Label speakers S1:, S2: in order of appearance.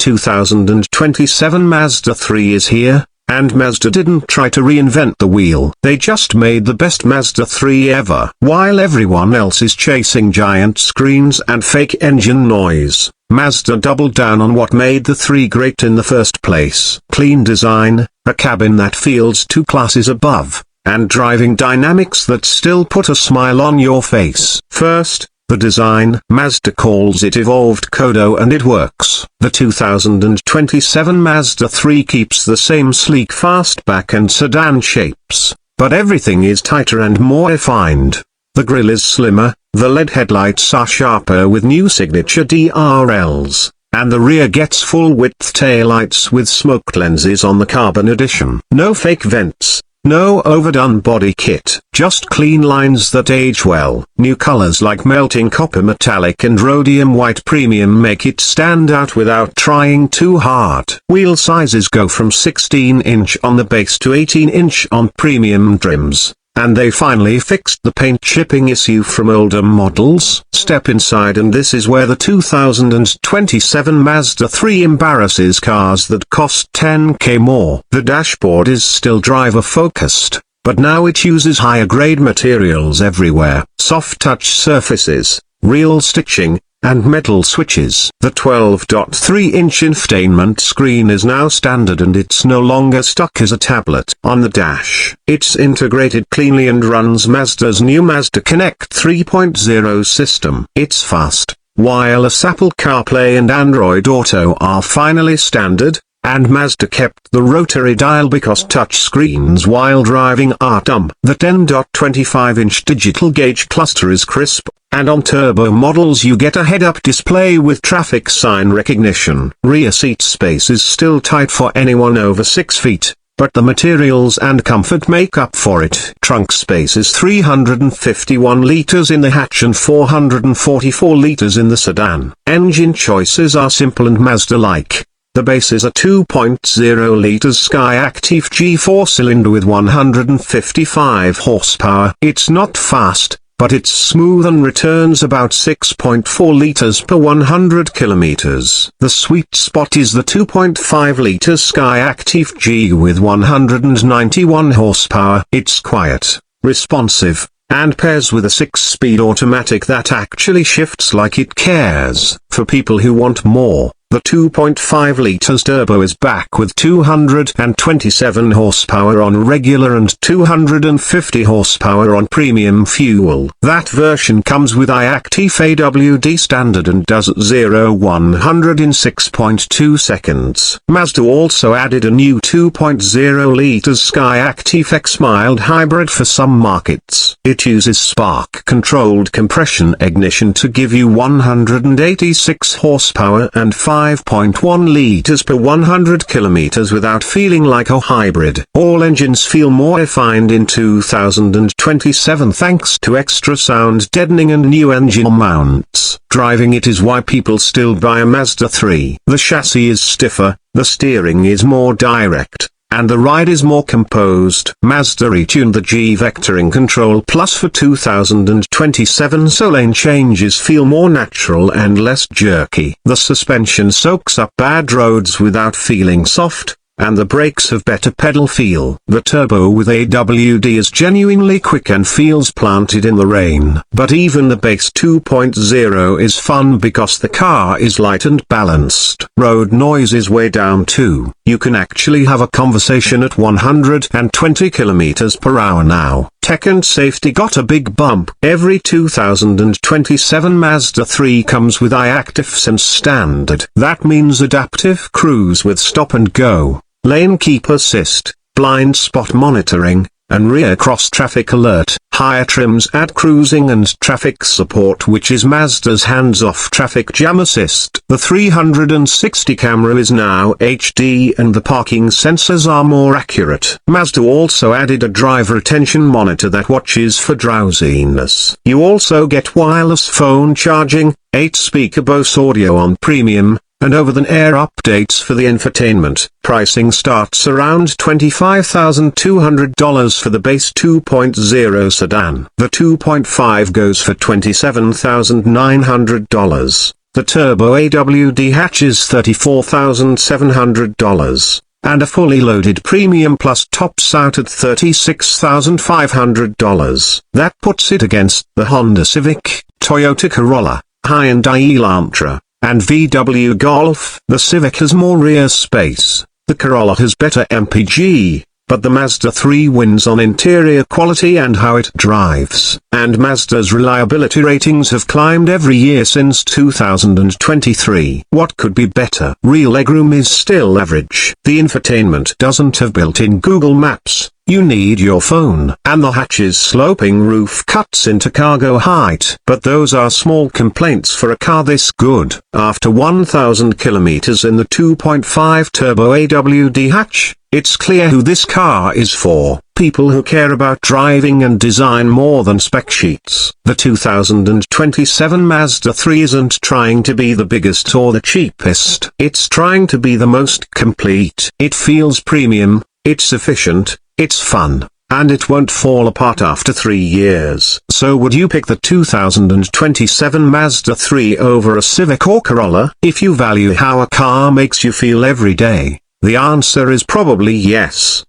S1: 2027 Mazda 3 is here, and Mazda didn't try to reinvent the wheel. They just made the best Mazda 3 ever. While everyone else is chasing giant screens and fake engine noise, Mazda doubled down on what made the 3 great in the first place. Clean design, a cabin that feels 2 classes above, and driving dynamics that still put a smile on your face. First, the design. Mazda calls it evolved Kodo, and it works. The 2027 Mazda 3 keeps the same sleek fastback and sedan shapes, but everything is tighter and more refined. The grille is slimmer, the LED headlights are sharper with new signature DRLs, and the rear gets full-width taillights with smoked lenses on the Carbon Edition. No fake vents. No overdone body kit, just clean lines that age well. New colors like melting copper metallic and rhodium white premium make it stand out without trying too hard. Wheel sizes go from 16-inch on the base to 18-inch on premium trims, and they finally fixed the paint chipping issue from older models. Step inside and this is where the 2027 Mazda 3 embarrasses cars that cost $10K more. The dashboard is still driver-focused, but now it uses higher-grade materials everywhere. Soft touch surfaces, real stitching, and metal switches. The 12.3-inch infotainment screen is now standard and it's no longer stuck as a tablet on the dash. It's integrated cleanly and runs Mazda's new MAZDA CONNECT 3.0 system. It's fast. Wireless Apple CarPlay and Android Auto are finally standard, and Mazda kept the rotary dial because touchscreens while driving are dumb. The 10.25-inch digital gauge cluster is crisp, and on turbo models you get a head-up display with traffic sign recognition. Rear seat space is still tight for anyone over 6 feet, but the materials and comfort make up for it. Trunk space is 351 liters in the hatch and 444 liters in the sedan. Engine choices are simple and Mazda-like. The base is a 2.0 liters Skyactiv G4 cylinder with 155 horsepower. It's not fast, but it's smooth and returns about 6.4 liters per 100 kilometers. The sweet spot is the 2.5 liters Skyactiv G with 191 horsepower. It's quiet, responsive, and pairs with a 6-speed automatic that actually shifts like it cares. For people who want more, the 2.5 liters turbo is back with 227 horsepower on regular and 250 horsepower on premium fuel. That version comes with i-Activ AWD standard and does 0-100 in 6.2 seconds. Mazda also added a new 2.0 liters Skyactiv-X mild hybrid for some markets. It uses spark-controlled compression ignition to give you 186 horsepower and 5.1 liters per 100 kilometers without feeling like a hybrid. All engines feel more refined in 2027 thanks to extra sound deadening and new engine mounts. Driving it is why people still buy a Mazda 3. The chassis is stiffer, the steering is more direct, and the ride is more composed. Mazda retuned the G-Vectoring Control Plus for 2027 so lane changes feel more natural and less jerky. The suspension soaks up bad roads without feeling soft, and the brakes have better pedal feel. The Turbo with AWD is genuinely quick and feels planted in the rain. But even the base 2.0 is fun because the car is light and balanced. Road noise is way down too. You can actually have a conversation at 120 kilometers per hour now. Tech and safety got a big bump. Every 2027 Mazda 3 comes with i-Activ Sense standard. That means adaptive cruise with stop and go, lane keep assist, blind spot monitoring, and rear cross-traffic alert. Higher trims add cruising and traffic support, which is Mazda's hands-off traffic jam assist. The 360 camera is now HD and the parking sensors are more accurate. Mazda also added a driver attention monitor that watches for drowsiness. You also get wireless phone charging, 8-speaker Bose audio on premium, and over-the-air updates for the infotainment. Pricing starts around $25,200 for the base 2.0 sedan. The 2.5 goes for $27,900. The Turbo AWD hatch is $34,700, and a fully loaded Premium Plus tops out at $36,500. That puts it against the Honda Civic, Toyota Corolla, Hyundai Elantra, and VW Golf. The Civic has more rear space, the Corolla has better MPG, but the Mazda 3 wins on interior quality and how it drives. And Mazda's reliability ratings have climbed every year since 2023. What could be better? Real legroom is still average. The infotainment doesn't have built-in Google Maps. You need your phone. And the hatch's sloping roof cuts into cargo height. But those are small complaints for a car this good. After 1,000 kilometers in the 2.5 Turbo AWD hatch, it's clear who this car is for. People who care about driving and design more than spec sheets. The 2027 Mazda 3 isn't trying to be the biggest or the cheapest. It's trying to be the most complete. It feels premium, it's efficient, it's fun, and it won't fall apart after 3 years. So would you pick the 2027 Mazda 3 over a Civic or Corolla? If you value how a car makes you feel every day, the answer is probably yes.